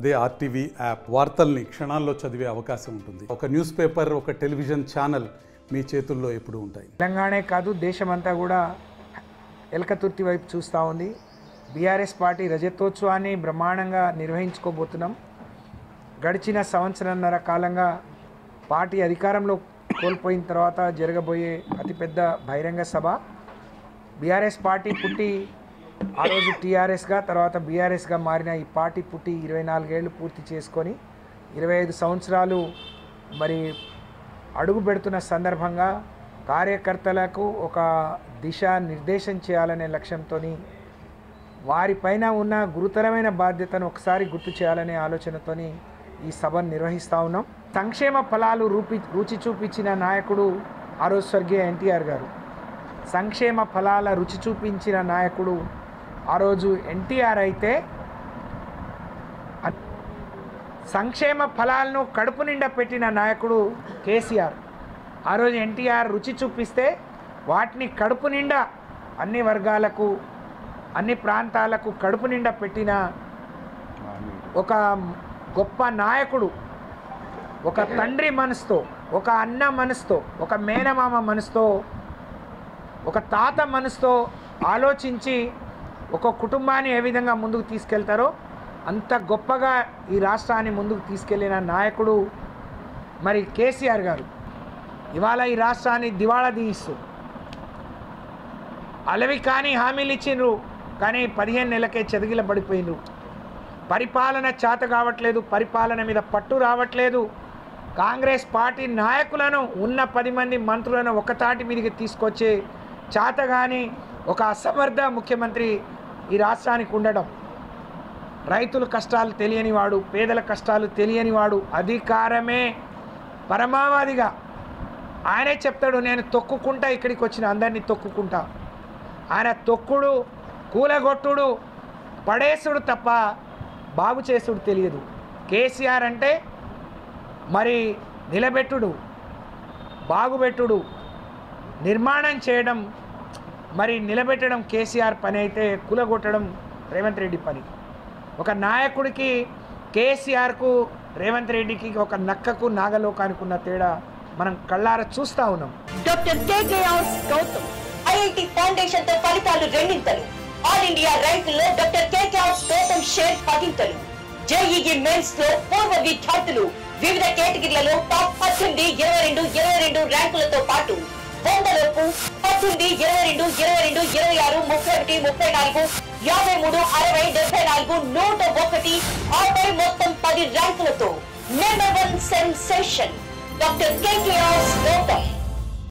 అదే RTV app వార్తల్ని క్షణాల్లో చదివే అవకాశం ఉంటుంది. ఒక న్యూస్ పేపర్, ఒక టెలివిజన్ ఛానల్ మీ చేతుల్లో ఎప్పుడూ ఉంటాయి. తెలంగాణే కాదు దేశమంతా కూడా ఎలకతుర్తి వైపు చూస్తూ ఉంది. బీఆర్ఎస్ పార్టీ రజతోత్సవాన్ని బ్రహ్మాండంగా నిర్వహించుకోబోతున్నాం. గడిచిన సంవత్సరంన్నర కాలంగా పార్టీ అధికారంలో కోల్పోయిన తర్వాత జరగబోయే అతిపెద్ద బహిరంగ సభ. బీఆర్ఎస్ పార్టీ పుట్టి ఆ రోజు టీఆర్ఎస్గా తర్వాత బీఆర్ఎస్గా మారిన ఈ పార్టీ పుట్టి 24 ఏళ్ళు పూర్తి చేసుకొని 25 సంవత్సరాలు మరి అడుగు పెడుతున్న సందర్భంగా కార్యకర్తలకు ఒక దిశ నిర్దేశం చేయాలనే లక్ష్యంతో వారిపైన ఉన్న గురుతరమైన బాధ్యతను ఒకసారి గుర్తు చేయాలనే ఆలోచనతోని ఈ సభను నిర్వహిస్తూ ఉన్నాం. సంక్షేమ ఫలాలు రుచి చూపించిన నాయకుడు ఆ రోజు స్వర్గీయ ఎన్టీఆర్ గారు. సంక్షేమ ఫలాల రుచి చూపించిన నాయకుడు ఆ రోజు ఎన్టీఆర్ అయితే, సంక్షేమ ఫలాలను కడుపు నిండా పెట్టిన నాయకుడు కేసీఆర్. ఆ రోజు ఎన్టీఆర్ రుచి చూపిస్తే వాటిని కడుపు నిండా అన్ని వర్గాలకు అన్ని ప్రాంతాలకు కడుపు నిండా పెట్టిన ఒక గొప్ప నాయకుడు. ఒక తండ్రి మనసుతో, ఒక అన్న మనసుతో, ఒక మేనమామ మనసుతో, ఒక తాత మనసుతో ఆలోచించి ఒక కుటుంబాన్ని ఏ విధంగా ముందుకు తీసుకెళ్తారో అంత గొప్పగా ఈ రాష్ట్రాన్ని ముందుకు తీసుకెళ్లిన నాయకుడు మరి కేసీఆర్ గారు. ఇవాళ ఈ రాష్ట్రాన్ని దివాళా తీయిస్తూ అలవి కానీ హామీలు ఇచ్చిండ్రు, కానీ 15 నెలలకే చెదిగిలబడిపోయినరు. పరిపాలన చేత కావట్లేదు, పరిపాలన మీద పట్టు రావట్లేదు. కాంగ్రెస్ పార్టీ నాయకులను ఉన్న 10 మంది మంత్రులను ఒకతాటి మీదకి తీసుకొచ్చే చేతగాని ఒక అసమర్థ ముఖ్యమంత్రి ఈ రాష్ట్రానికి ఉండడం. రైతుల కష్టాలు తెలియనివాడు, పేదల కష్టాలు తెలియనివాడు, అధికారమే పరమావధిగా ఆయనే చెప్తాడు, నేను తొక్కుకుంటా ఇక్కడికి వచ్చిన అందరినీ తొక్కుకుంటా. ఆయన తొక్కుడు, కూలగొట్టుడు, పడేసుడు తప్ప బాగు చేసుడు తెలియదు. కేసీఆర్ అంటే మరి నిలబెట్టుడు, బాగుపెట్టుడు, నిర్మాణం చేయడం, మరి నిలబెట్టడం కేసీఆర్ పని అయితే కూలగొట్టడం రేవంత్ రెడ్డి పని. ఒక నాయకుడికి కేసీఆర్కు రేవంత్ రెడ్డికి ఒక నక్కకు నాగలోకానికి ఉన్న తేడా మనం కళ్ళారా చూస్తూ ఉన్నాం. Doctor KKR Gautam IIT foundation తో ఫలితాలు రెండింతలు. ఆల్ ఇండియా ర్యాంకుల్లో doctor KKR Gautam share 10 JEE mains లో పూర్వ విద్యార్థులు వివిధ కేటగిరీలలో టాప్ 18, 22, 22 ర్యాంకులతో పాటు 100లోపు 18, 22, 22, 26, 31, 34, 53, 60, 74, 101 ఆపై మొత్తం 10 ర్యాంకులతో నెంబర్ 1 సెన్సేషన్ డాక్టర్ కేకేఆర్